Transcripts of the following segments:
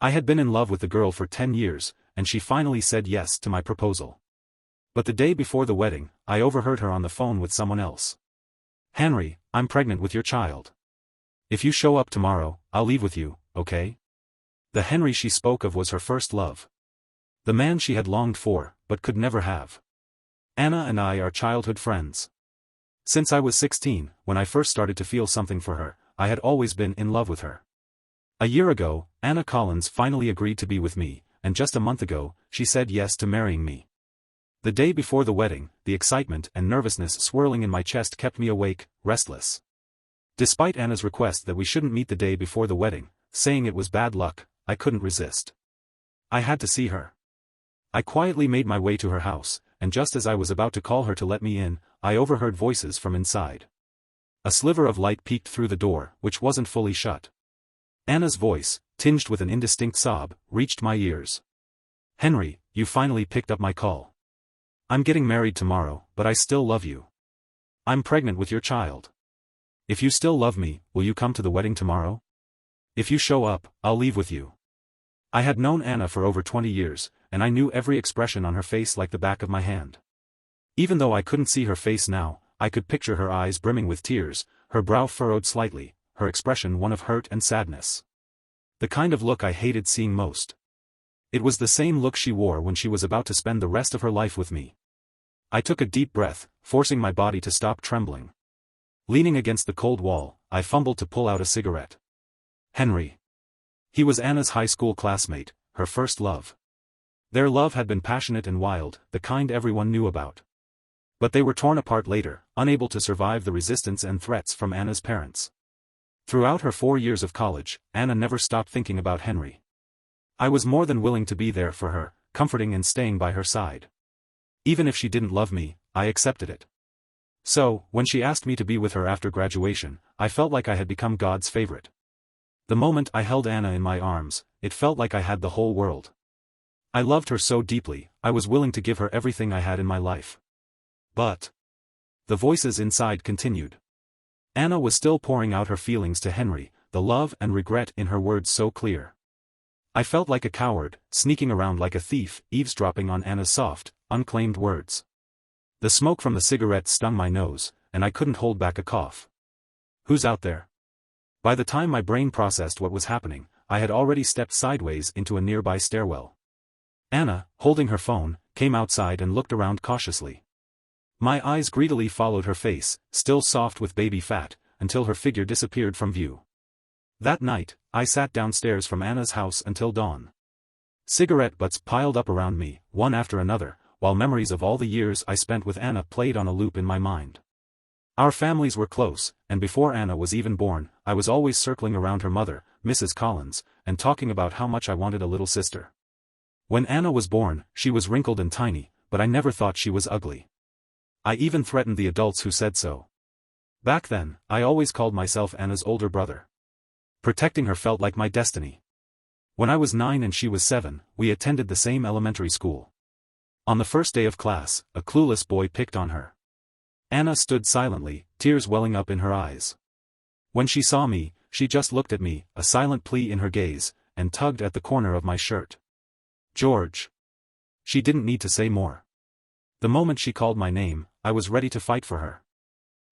I had been in love with the girl for 10 years, and she finally said yes to my proposal. But the day before the wedding, I overheard her on the phone with someone else. "Henry, I'm pregnant with your child. If you show up tomorrow, I'll leave with you, okay?" The Henry she spoke of was her first love. The man she had longed for, but could never have. Anna and I are childhood friends. Since I was 16, when I first started to feel something for her, I had always been in love with her. A year ago, Anna Collins finally agreed to be with me, and just a month ago, she said yes to marrying me. The day before the wedding, the excitement and nervousness swirling in my chest kept me awake, restless. Despite Anna's request that we shouldn't meet the day before the wedding, saying it was bad luck, I couldn't resist. I had to see her. I quietly made my way to her house, and just as I was about to call her to let me in, I overheard voices from inside. A sliver of light peeked through the door, which wasn't fully shut. Anna's voice, tinged with an indistinct sob, reached my ears. "Henry, you finally picked up my call. I'm getting married tomorrow, but I still love you. I'm pregnant with your child. If you still love me, will you come to the wedding tomorrow? If you show up, I'll leave with you." I had known Anna for over 20 years, and I knew every expression on her face like the back of my hand. Even though I couldn't see her face now, I could picture her eyes brimming with tears, her brow furrowed slightly, her expression one of hurt and sadness. The kind of look I hated seeing most. It was the same look she wore when she was about to spend the rest of her life with me. I took a deep breath, forcing my body to stop trembling. Leaning against the cold wall, I fumbled to pull out a cigarette. Henry. He was Anna's high school classmate, her first love. Their love had been passionate and wild, the kind everyone knew about. But they were torn apart later, unable to survive the resistance and threats from Anna's parents. Throughout her 4 years of college, Anna never stopped thinking about Henry. I was more than willing to be there for her, comforting and staying by her side. Even if she didn't love me, I accepted it. So, when she asked me to be with her after graduation, I felt like I had become God's favorite. The moment I held Anna in my arms, it felt like I had the whole world. I loved her so deeply, I was willing to give her everything I had in my life. But the voices inside continued. Anna was still pouring out her feelings to Henry, the love and regret in her words so clear. I felt like a coward, sneaking around like a thief, eavesdropping on Anna's soft, unclaimed words. The smoke from the cigarette stung my nose, and I couldn't hold back a cough. "Who's out there?" By the time my brain processed what was happening, I had already stepped sideways into a nearby stairwell. Anna, holding her phone, came outside and looked around cautiously. My eyes greedily followed her face, still soft with baby fat, until her figure disappeared from view. That night, I sat downstairs from Anna's house until dawn. Cigarette butts piled up around me, one after another, while memories of all the years I spent with Anna played on a loop in my mind. Our families were close, and before Anna was even born, I was always circling around her mother, Mrs. Collins, and talking about how much I wanted a little sister. When Anna was born, she was wrinkled and tiny, but I never thought she was ugly. I even threatened the adults who said so. Back then, I always called myself Anna's older brother. Protecting her felt like my destiny. When I was 9 and she was 7, we attended the same elementary school. On the first day of class, a clueless boy picked on her. Anna stood silently, tears welling up in her eyes. When she saw me, she just looked at me, a silent plea in her gaze, and tugged at the corner of my shirt. "George." She didn't need to say more. The moment she called my name, I was ready to fight for her.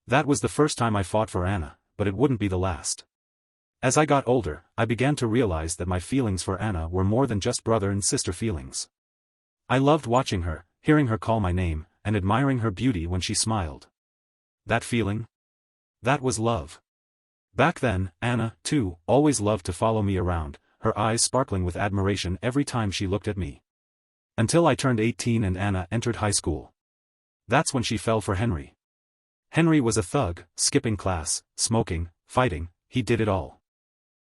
That was the first time I fought for Anna, but it wouldn't be the last. As I got older, I began to realize that my feelings for Anna were more than just brother and sister feelings. I loved watching her, hearing her call my name, and admiring her beauty when she smiled. That feeling? That was love. Back then, Anna, too, always loved to follow me around, her eyes sparkling with admiration every time she looked at me. Until I turned 18 and Anna entered high school. That's when she fell for Henry. Henry was a thug, skipping class, smoking, fighting, he did it all.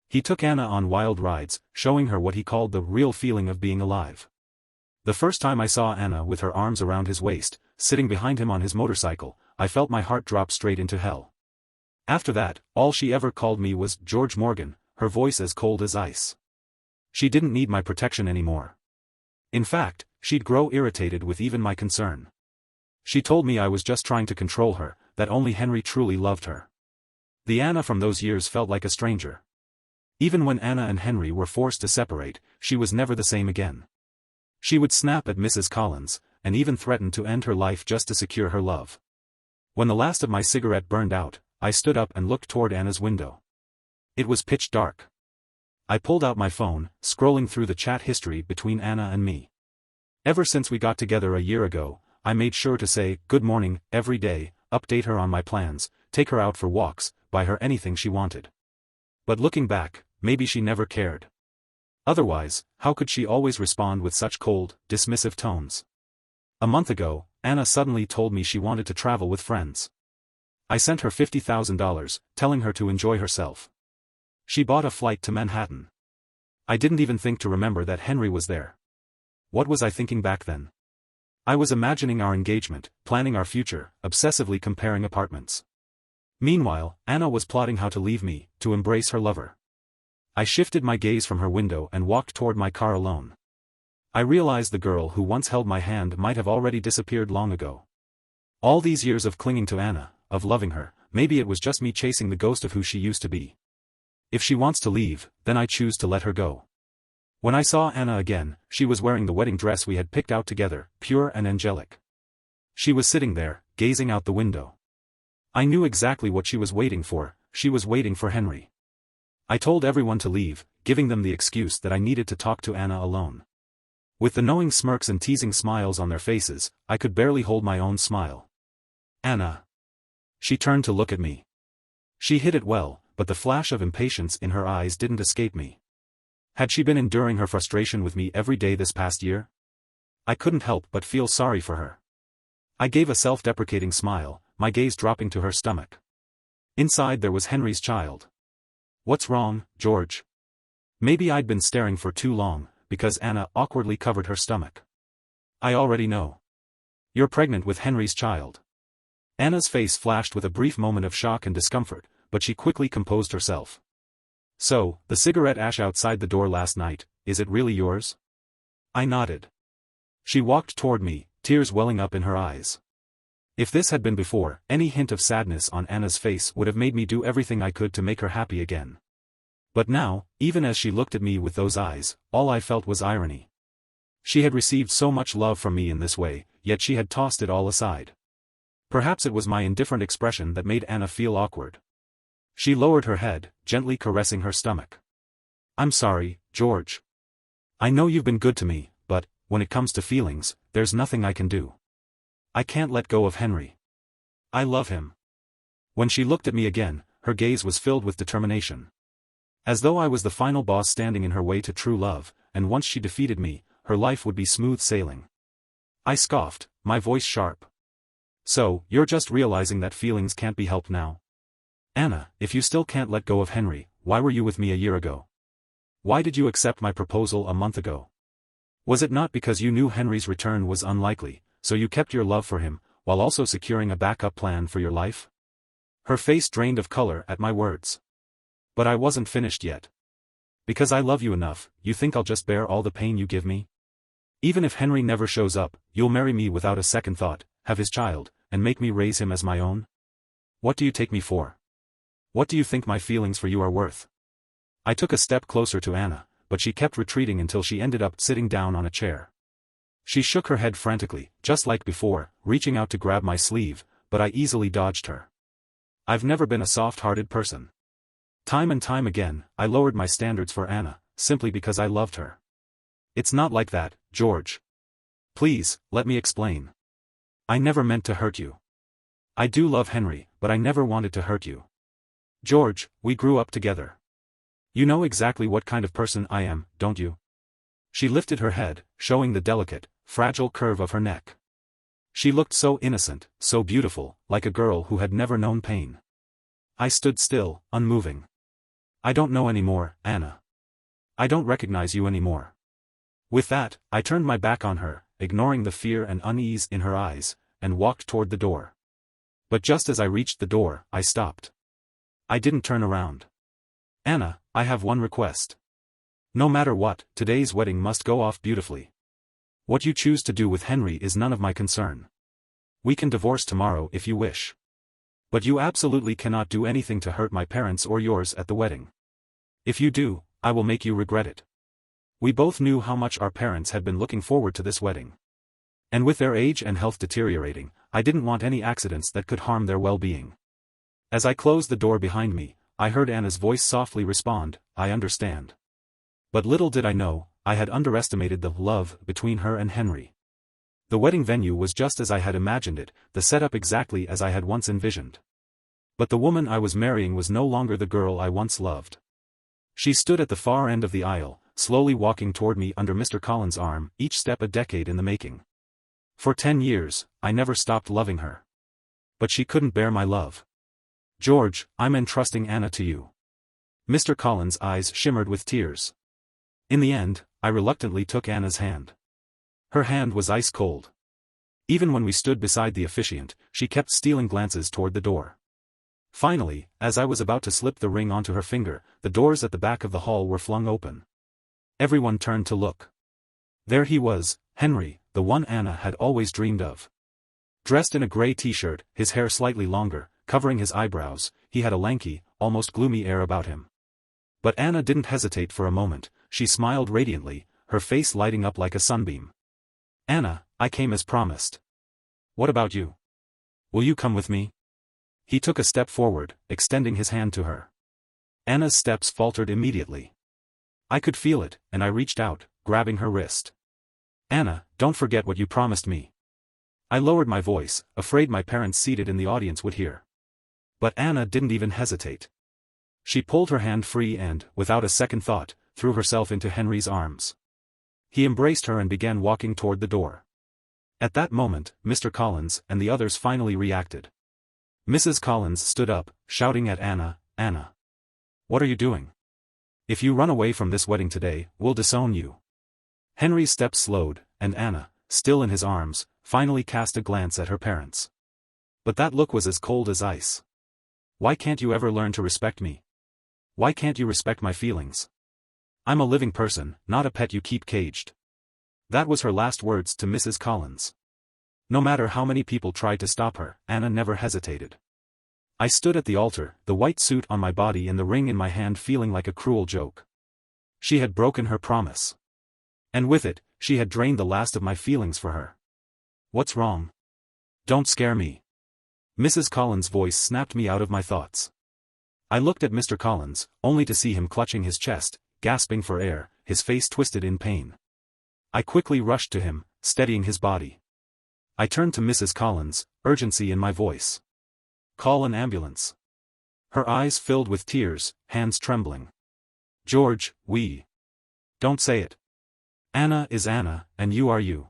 He took Anna on wild rides, showing her what he called the real feeling of being alive. The first time I saw Anna with her arms around his waist, sitting behind him on his motorcycle, I felt my heart drop straight into hell. After that, all she ever called me was George Morgan, her voice as cold as ice. She didn't need my protection anymore. In fact, she'd grow irritated with even my concern. She told me I was just trying to control her, that only Henry truly loved her. The Anna from those years felt like a stranger. Even when Anna and Henry were forced to separate, she was never the same again. She would snap at Mrs. Collins, and even threaten to end her life just to secure her love. When the last of my cigarette burned out, I stood up and looked toward Anna's window. It was pitch dark. I pulled out my phone, scrolling through the chat history between Anna and me. Ever since we got together a year ago, I made sure to say good morning every day, update her on my plans, take her out for walks, buy her anything she wanted. But looking back, maybe she never cared. Otherwise, how could she always respond with such cold, dismissive tones? A month ago, Anna suddenly told me she wanted to travel with friends. I sent her $50,000, telling her to enjoy herself. She bought a flight to Manhattan. I didn't even think to remember that Henry was there. What was I thinking back then? I was imagining our engagement, planning our future, obsessively comparing apartments. Meanwhile, Anna was plotting how to leave me, to embrace her lover. I shifted my gaze from her window and walked toward my car alone. I realized the girl who once held my hand might have already disappeared long ago. All these years of clinging to Anna, of loving her, maybe it was just me chasing the ghost of who she used to be. If she wants to leave, then I choose to let her go. When I saw Anna again, she was wearing the wedding dress we had picked out together, pure and angelic. She was sitting there, gazing out the window. I knew exactly what she was waiting for. She was waiting for Henry. I told everyone to leave, giving them the excuse that I needed to talk to Anna alone. With the knowing smirks and teasing smiles on their faces, I could barely hold my own smile. Anna. She turned to look at me. She hid it well, but the flash of impatience in her eyes didn't escape me. Had she been enduring her frustration with me every day this past year? I couldn't help but feel sorry for her. I gave a self-deprecating smile, my gaze dropping to her stomach. Inside there was Henry's child. What's wrong, George? Maybe I'd been staring for too long, because Anna awkwardly covered her stomach. I already know. You're pregnant with Henry's child. Anna's face flashed with a brief moment of shock and discomfort, but she quickly composed herself. So, the cigarette ash outside the door last night, is it really yours? I nodded. She walked toward me, tears welling up in her eyes. If this had been before, any hint of sadness on Anna's face would have made me do everything I could to make her happy again. But now, even as she looked at me with those eyes, all I felt was irony. She had received so much love from me in this way, yet she had tossed it all aside. Perhaps it was my indifferent expression that made Anna feel awkward. She lowered her head, gently caressing her stomach. I'm sorry, George. I know you've been good to me, but, when it comes to feelings, there's nothing I can do. I can't let go of Henry. I love him. When she looked at me again, her gaze was filled with determination. As though I was the final boss standing in her way to true love, and once she defeated me, her life would be smooth sailing. I scoffed, my voice sharp. So, you're just realizing that feelings can't be helped now? Anna, if you still can't let go of Henry, why were you with me a year ago? Why did you accept my proposal a month ago? Was it not because you knew Henry's return was unlikely, so you kept your love for him, while also securing a backup plan for your life? Her face drained of color at my words. But I wasn't finished yet. Because I love you enough, you think I'll just bear all the pain you give me? Even if Henry never shows up, you'll marry me without a second thought, have his child, and make me raise him as my own? What do you take me for? What do you think my feelings for you are worth? I took a step closer to Anna, but she kept retreating until she ended up sitting down on a chair. She shook her head frantically, just like before, reaching out to grab my sleeve, but I easily dodged her. I've never been a soft-hearted person. Time and time again, I lowered my standards for Anna, simply because I loved her. It's not like that, George. Please, let me explain. I never meant to hurt you. I do love Henry, but I never wanted to hurt you. George, we grew up together. You know exactly what kind of person I am, don't you? She lifted her head, showing the delicate, fragile curve of her neck. She looked so innocent, so beautiful, like a girl who had never known pain. I stood still, unmoving. I don't know anymore, Anna. I don't recognize you anymore. With that, I turned my back on her, ignoring the fear and unease in her eyes, and walked toward the door. But just as I reached the door, I stopped. I didn't turn around. Anna, I have one request. No matter what, today's wedding must go off beautifully. What you choose to do with Henry is none of my concern. We can divorce tomorrow if you wish. But you absolutely cannot do anything to hurt my parents or yours at the wedding. If you do, I will make you regret it. We both knew how much our parents had been looking forward to this wedding. And with their age and health deteriorating, I didn't want any accidents that could harm their well-being. As I closed the door behind me, I heard Anna's voice softly respond, "I understand." But little did I know, I had underestimated the love between her and Henry. The wedding venue was just as I had imagined it, the setup exactly as I had once envisioned. But the woman I was marrying was no longer the girl I once loved. She stood at the far end of the aisle, slowly walking toward me under Mr. Collins' arm, each step a decade in the making. For 10 years, I never stopped loving her. But she couldn't bear my love. "George, I'm entrusting Anna to you." Mr. Collins' eyes shimmered with tears. In the end, I reluctantly took Anna's hand. Her hand was ice cold. Even when we stood beside the officiant, she kept stealing glances toward the door. Finally, as I was about to slip the ring onto her finger, the doors at the back of the hall were flung open. Everyone turned to look. There he was, Henry, the one Anna had always dreamed of. Dressed in a gray t-shirt, his hair slightly longer, covering his eyebrows, he had a lanky, almost gloomy air about him. But Anna didn't hesitate for a moment, she smiled radiantly, her face lighting up like a sunbeam. "Anna, I came as promised. What about you? Will you come with me?" He took a step forward, extending his hand to her. Anna's steps faltered immediately. I could feel it, and I reached out, grabbing her wrist. "Anna, don't forget what you promised me." I lowered my voice, afraid my parents seated in the audience would hear. But Anna didn't even hesitate. She pulled her hand free and, without a second thought, threw herself into Henry's arms. He embraced her and began walking toward the door. At that moment, Mr. Collins and the others finally reacted. Mrs. Collins stood up, shouting at Anna, "Anna! What are you doing? If you run away from this wedding today, we'll disown you." Henry's steps slowed, and Anna, still in his arms, finally cast a glance at her parents. But that look was as cold as ice. "Why can't you ever learn to respect me? Why can't you respect my feelings? I'm a living person, not a pet you keep caged." That was her last words to Mrs. Collins. No matter how many people tried to stop her, Anna never hesitated. I stood at the altar, the white suit on my body and the ring in my hand, feeling like a cruel joke. She had broken her promise. And with it, she had drained the last of my feelings for her. "What's wrong? Don't scare me." Mrs. Collins' voice snapped me out of my thoughts. I looked at Mr. Collins, only to see him clutching his chest, gasping for air, his face twisted in pain. I quickly rushed to him, steadying his body. I turned to Mrs. Collins, urgency in my voice. "Call an ambulance." Her eyes filled with tears, hands trembling. "George, Don't say it. Anna is Anna, and you are you.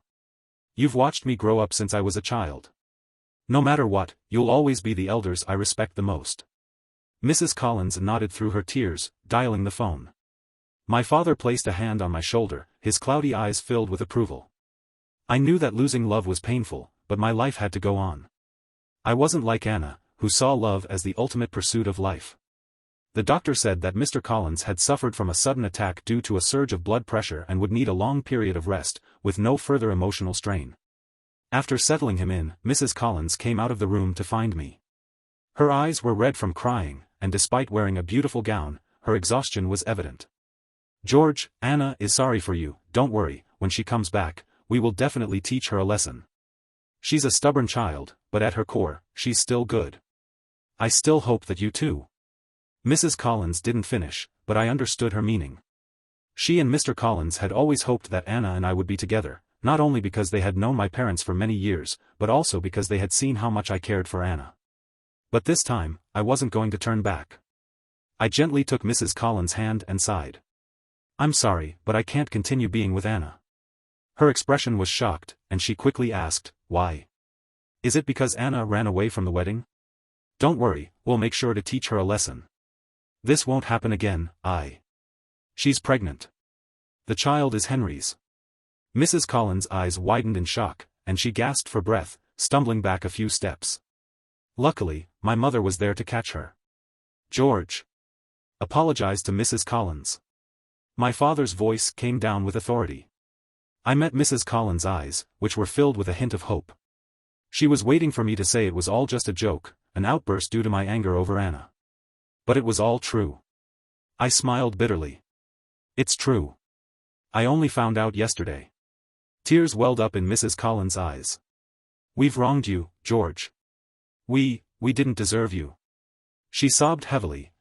You've watched me grow up since I was a child. No matter what, you'll always be the elders I respect the most." Mrs. Collins nodded through her tears, dialing the phone. My father placed a hand on my shoulder, his cloudy eyes filled with approval. I knew that losing love was painful, but my life had to go on. I wasn't like Anna, who saw love as the ultimate pursuit of life. The doctor said that Mr. Collins had suffered from a sudden attack due to a surge of blood pressure and would need a long period of rest, with no further emotional strain. After settling him in, Mrs. Collins came out of the room to find me. Her eyes were red from crying, and despite wearing a beautiful gown, her exhaustion was evident. "George, Anna is sorry for you, don't worry, when she comes back, we will definitely teach her a lesson. She's a stubborn child, but at her core, she's still good. I still hope that you too." Mrs. Collins didn't finish, but I understood her meaning. She and Mr. Collins had always hoped that Anna and I would be together, not only because they had known my parents for many years, but also because they had seen how much I cared for Anna. But this time, I wasn't going to turn back. I gently took Mrs. Collins' hand and sighed. "I'm sorry, but I can't continue being with Anna." Her expression was shocked, and she quickly asked, "Why? Is it because Anna ran away from the wedding?" "Don't worry, we'll make sure to teach her a lesson. This won't happen again. She's pregnant. The child is Henry's." Mrs. Collins' eyes widened in shock, and she gasped for breath, stumbling back a few steps. Luckily, my mother was there to catch her. "George, apologize to Mrs. Collins." My father's voice came down with authority. I met Mrs. Collins' eyes, which were filled with a hint of hope. She was waiting for me to say it was all just a joke, an outburst due to my anger over Anna. But it was all true. I smiled bitterly. It's true. I only found out yesterday. Tears welled up in Mrs. Collins' eyes. We've wronged you, George. We didn't deserve you. She sobbed heavily,